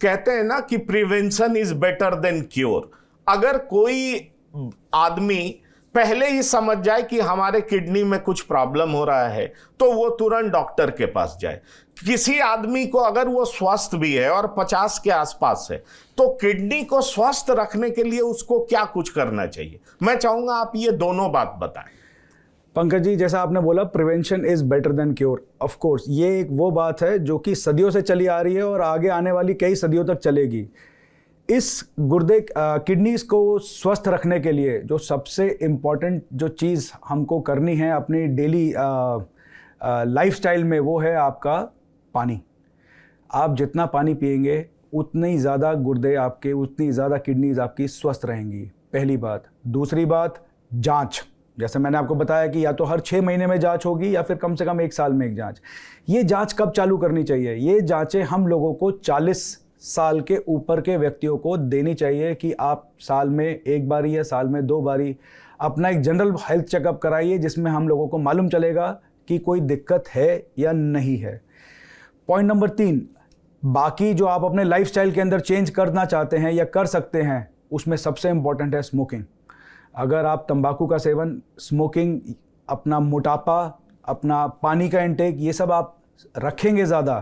कहते हैं ना कि prevention is better than cure. अगर कोई आदमी पहले ही समझ जाए कि हमारे किडनी में कुछ प्रॉब्लम हो रहा है तो वो तुरंत डॉक्टर के पास जाए। किसी आदमी को अगर वो स्वस्थ भी है और 50 के आसपास है तो किडनी को स्वस्थ रखने के लिए उसको क्या कुछ करना चाहिए? मैं चाहूंगा आप ये दोनों बात बताएं। पंकज जी, जैसा आपने बोला prevention is better than cure, of course ये एक वो बात है जो कि सदियों से चली आ रही है और आगे आने वाली कई सदियों तक चलेगी। इस गुर्दे किडनीज को स्वस्थ रखने के लिए जो सबसे इम्पॉर्टेंट जो चीज़ हमको करनी है अपनी डेली लाइफस्टाइल में, वो है आपका पानी। आप जितना पानी पिएंगे उतनी ही ज़्यादा गुर्दे आपके, उतनी ज़्यादा किडनीज आपकी स्वस्थ रहेंगी, पहली बात। दूसरी बात, जांच। जैसे मैंने आपको बताया कि या तो हर 6 महीने में जांच होगी या फिर कम से कम 1 साल में एक जांच। ये जांच कब चालू करनी चाहिए? ये जांचें हम लोगों को 40 साल के ऊपर के व्यक्तियों को देनी चाहिए कि आप साल में 1 बारी या साल में 2 बारी अपना एक जनरल हेल्थ चेकअप कराइए, जिसमें हम लोगों को मालूम चलेगा कि कोई दिक्कत है या नहीं है। पॉइंट नंबर 3, बाकी जो आप अपने लाइफस्टाइल के अंदर चेंज करना चाहते हैं या कर सकते हैं, उसमें सबसे इम्पॉर्टेंट है स्मोकिंग। अगर आप तंबाकू का सेवन, स्मोकिंग, अपना मोटापा, अपना पानी का इंटेक, ये सब आप रखेंगे ज़्यादा,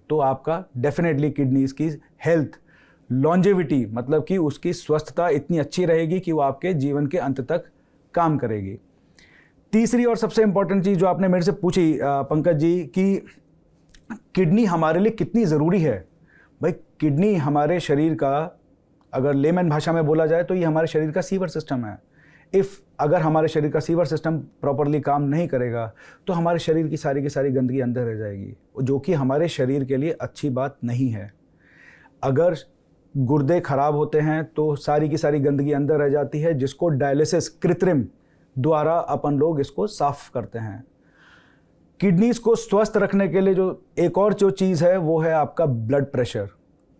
तो आपका डेफिनेटली किडनीज की हेल्थ, लॉन्जेविटी, मतलब कि उसकी स्वस्थता इतनी अच्छी रहेगी कि वो आपके जीवन के अंत तक काम करेगी। तीसरी और सबसे इम्पॉर्टेंट चीज़ जो आपने मेरे से पूछी पंकज जी, कि किडनी हमारे लिए कितनी ज़रूरी है। भाई, किडनी हमारे शरीर का, अगर लेमन भाषा में बोला जाए तो ये हमारे शरीर का सीवर सिस्टम है। अगर हमारे शरीर का सीवर सिस्टम प्रॉपरली काम नहीं करेगा तो हमारे शरीर की सारी गंदगी अंदर रह जाएगी, जो कि हमारे शरीर के लिए अच्छी बात नहीं है। अगर गुर्दे खराब होते हैं तो सारी की सारी गंदगी अंदर रह जाती है, जिसको डायलिसिस, कृत्रिम द्वारा अपन लोग इसको साफ करते हैं। किडनीज को स्वस्थ रखने के लिए जो एक और जो चीज़ है वो है आपका ब्लड प्रेशर।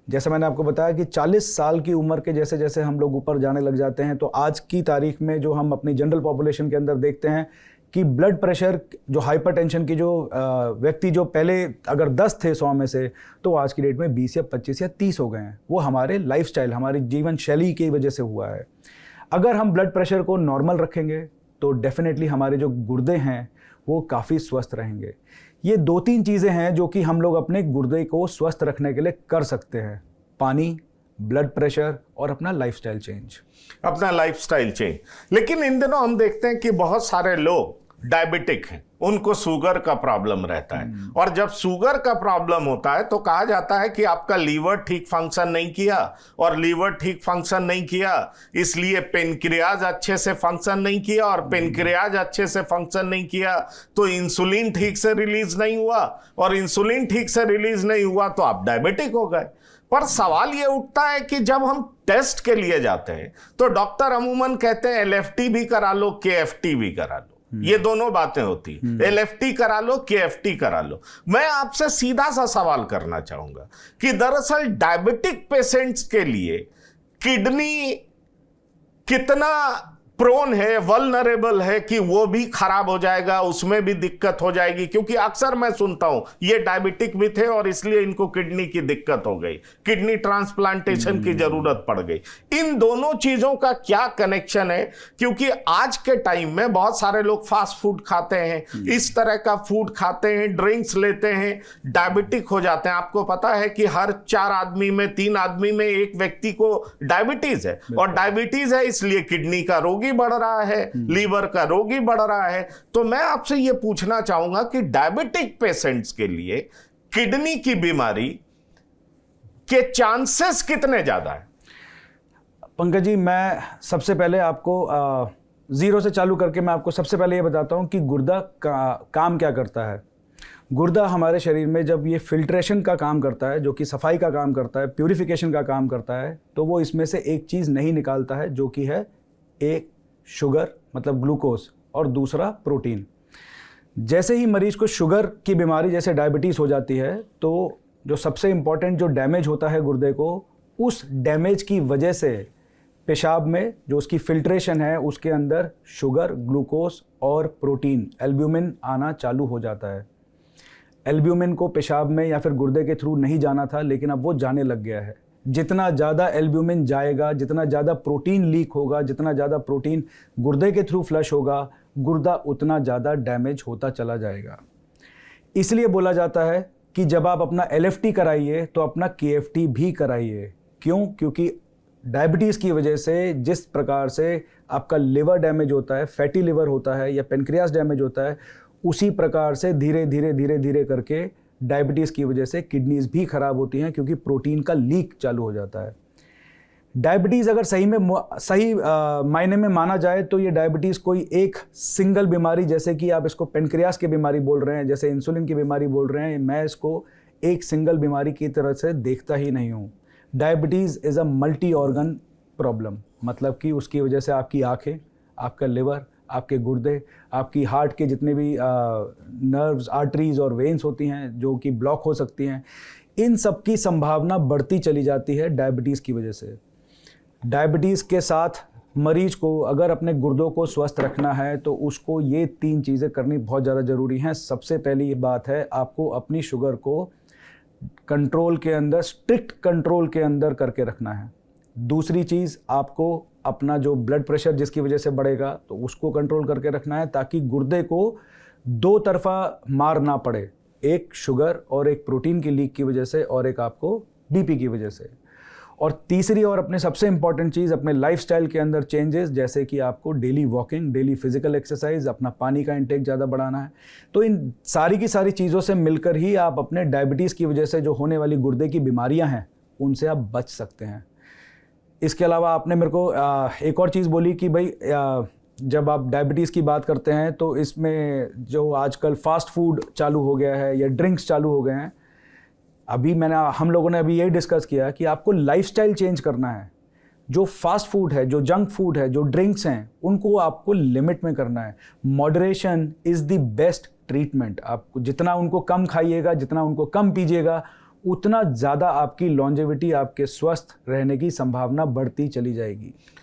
जैसे मैंने आपको बताया कि 40 साल की उम्र के जैसे जैसे हम लोग ऊपर जाने लग जाते हैं, तो आज की तारीख में जो हम अपनी जनरल पॉपुलेशन के अंदर देखते हैं कि ब्लड प्रेशर, जो हाइपरटेंशन की जो व्यक्ति जो पहले अगर 10 थे 100 में से, तो आज की डेट में 20 या 25 या 30 हो गए हैं। वो हमारे लाइफस्टाइल, हमारी जीवन शैली की वजह से हुआ है। अगर हम ब्लड प्रेशर को नॉर्मल रखेंगे तो डेफिनेटली हमारे जो गुर्दे हैं वो काफ़ी स्वस्थ रहेंगे। ये 2-3 चीज़ें हैं जो कि हम लोग अपने गुर्दे को स्वस्थ रखने के लिए कर सकते हैं: पानी, ब्लड प्रेशर और अपना लाइफस्टाइल चेंज। लेकिन इन दिनों हम देखते हैं कि बहुत सारे लोग डायबिटिक हैं, उनको शुगर का प्रॉब्लम रहता है, और जब शुगर का प्रॉब्लम होता है तो कहा जाता है कि आपका लीवर ठीक फंक्शन नहीं किया, और लीवर ठीक फंक्शन नहीं किया इसलिए पेनक्रियाज अच्छे से फंक्शन नहीं किया, और पेनक्रियाज अच्छे से फंक्शन नहीं किया तो इंसुलिन ठीक से रिलीज नहीं हुआ, और इंसुलिन ठीक से रिलीज नहीं हुआ तो आप डायबिटिक हो गए। पर सवाल ये उठता है कि जब हम टेस्ट के लिए जाते हैं तो डॉक्टर अमूमन कहते हैं LFT भी करा लो, KFT भी करा लो। ये दोनों बातें होती हैं, LFT करा लो, KFT करा लो। मैं आपसे सीधा सा सवाल करना चाहूंगा कि दरअसल डायबिटिक पेशेंट्स के लिए किडनी कितना प्रोन है, वल्नरेबल है कि वो भी खराब हो जाएगा, उसमें भी दिक्कत हो जाएगी? क्योंकि अक्सर मैं सुनता हूं ये डायबिटिक भी थे और इसलिए इनको किडनी की दिक्कत हो गई, किडनी ट्रांसप्लांटेशन की जरूरत पड़ गई। इन दोनों चीजों का क्या कनेक्शन है? क्योंकि आज के टाइम में बहुत सारे लोग फास्ट फूड खाते हैं, इस तरह का फूड खाते हैं, ड्रिंक्स लेते हैं, डायबिटिक हो जाते हैं। आपको पता है कि हर 4 आदमी में 3 आदमी में एक व्यक्ति को डायबिटीज है, और डायबिटीज है इसलिए किडनी का रोगी बढ़ रहा है, लीवर का रोगी बढ़ रहा है। तो मैं आपसे यह पूछना चाहूंगा कि डायबिटिक पेशेंट्स के लिए किडनी की बीमारी के चांसेस कितने ज्यादा है? पंकज जी, मैं सबसे पहले आपको जीरो से चालू करके मैं आपको सबसे पहले ये बताता हूं कि गुर्दा का काम क्या करता है। गुर्दा हमारे शरीर में जब ये फिल्ट्रेशन का काम करता है, जो कि सफाई का काम करता है, प्यूरिफिकेशन का काम करता है, तो वो इसमें से एक चीज़ नहीं निकालता है, जो कि है एक शुगर, मतलब ग्लूकोज, और दूसरा प्रोटीन। जैसे ही मरीज को शुगर की बीमारी जैसे डायबिटीज़ हो जाती है, तो जो सबसे इम्पॉर्टेंट जो डैमेज होता है गुर्दे को, उस डैमेज की वजह से पेशाब में जो उसकी फिल्ट्रेशन है उसके अंदर शुगर, ग्लूकोज और प्रोटीन, एल्ब्यूमिन आना चालू हो जाता है। एल्ब्यूमिन को पेशाब में या फिर गुर्दे के थ्रू नहीं जाना था, लेकिन अब वो जाने लग गया है। जितना ज़्यादा एल्ब्यूमिन जाएगा, जितना ज़्यादा प्रोटीन लीक होगा, जितना ज़्यादा प्रोटीन गुर्दे के थ्रू फ्लश होगा, गुर्दा उतना ज़्यादा डैमेज होता चला जाएगा। इसलिए बोला जाता है कि जब आप अपना LFT कराइए तो अपना KFT भी कराइए। क्यों? क्योंकि डायबिटीज़ की वजह से जिस प्रकार से आपका लिवर डैमेज होता है, फैटी लिवर होता है या पेनक्रियास डैमेज होता है, उसी प्रकार से धीरे धीरे करके डायबिटीज़ की वजह से किडनीज भी खराब होती हैं, क्योंकि प्रोटीन का लीक चालू हो जाता है। डायबिटीज़ अगर सही मायने में माना जाए तो ये डायबिटीज़ कोई एक सिंगल बीमारी, जैसे कि आप इसको पेनक्रियास की बीमारी बोल रहे हैं, जैसे इंसुलिन की बीमारी बोल रहे हैं, मैं इसको एक सिंगल बीमारी की तरह से देखता ही नहीं हूँ। Diabetes is a multi organ problem, मतलब कि उसकी वजह से आपकी आँखें, आपका लिवर, आपके गुर्दे, आपकी हार्ट के जितने भी नर्व्स, आर्टरीज और वेन्स होती हैं जो कि ब्लॉक हो सकती हैं, इन सब की संभावना बढ़ती चली जाती है डायबिटीज़ की वजह से। डायबिटीज़ के साथ मरीज को अगर अपने गुर्दों को स्वस्थ रखना है तो उसको ये 3 चीज़ें करनी बहुत ज़्यादा ज़रूरी हैं। सबसे पहली बात है, आपको अपनी शुगर को कंट्रोल के अंदर, स्ट्रिक्ट कंट्रोल के अंदर करके रखना है। दूसरी चीज़, आपको अपना जो ब्लड प्रेशर जिसकी वजह से बढ़ेगा तो उसको कंट्रोल करके रखना है, ताकि गुर्दे को 2 तरफा मार ना पड़े, एक शुगर और एक प्रोटीन की लीक की वजह से और एक आपको बीपी की वजह से। और तीसरी और अपने सबसे इम्पॉर्टेंट चीज़, अपने लाइफस्टाइल के अंदर चेंजेस, जैसे कि आपको daily walking, daily physical exercise, अपना पानी का इंटेक ज़्यादा बढ़ाना है। तो इन सारी की सारी चीज़ों से मिलकर ही आप अपने डायबिटीज़ की वजह से जो होने वाली गुर्दे की बीमारियां हैं उनसे आप बच सकते हैं। इसके अलावा आपने मेरे को एक और चीज़ बोली कि भाई जब आप डायबिटीज़ की बात करते हैं तो इसमें जो आजकल फास्ट फूड चालू हो गया है या ड्रिंक्स चालू हो गए हैं, हम लोगों ने अभी यही डिस्कस किया कि आपको लाइफस्टाइल चेंज करना है। जो फास्ट फूड है, जो जंक फूड है, जो ड्रिंक्स हैं, उनको आपको लिमिट में करना है। Moderation is the best treatment. आपको जितना उनको कम खाइएगा, जितना उनको कम पीजिएगा, उतना ज़्यादा आपकी लॉन्जेविटी, आपके स्वस्थ रहने की संभावना बढ़ती चली जाएगी।